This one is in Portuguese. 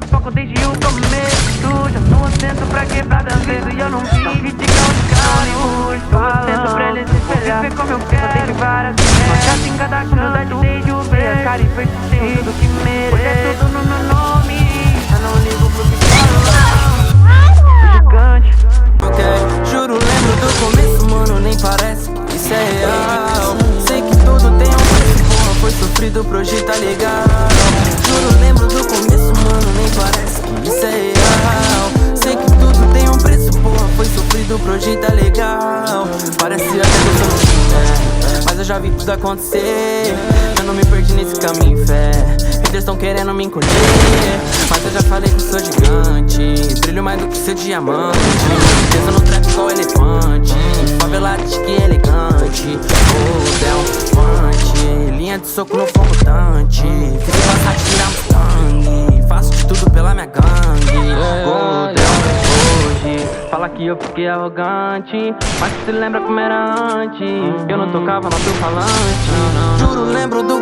foco desde o começo. Já sou assento pra quebrada vez. E eu não vivo de calma. Tô assento pra eles espelhar. Viver como eu quero. Desde várias vezes. Mas assim cada humildade desde o ver. Cara e persistência, tudo que mereço. Porque é tudo no meu nome. Eu não ligo pro que falam. Gigante. Ok, juro, lembro do começo, mano, nem parece que isso é real. Sei que tudo tem um preço, porra, foi sofrido pro hoje tá legal. Juro, lembro do começo, mano, nem parece que isso é real. Sei que tudo tem um preço, porra, foi sofrido pro hoje tá legal. Parece até que eu tô no fim, né? Mas eu já vi tudo acontecer. Eu não me perdi nesse caminho, fé. Haters tão querendo me encolher, mas eu já falei que eu sou gigante. Brilho mais do que seu diamante. Peso no trap igual elefante. Favelado que elegante. Oh, delfante. Linha de soco no fogo mutante. Fiz passar de virar Mustang. Faço de tudo pela minha gangue. Oh, hoje fala que eu fiquei arrogante, mas tu se lembra como era antes. Eu não tocava no teu falante. Juro, lembro do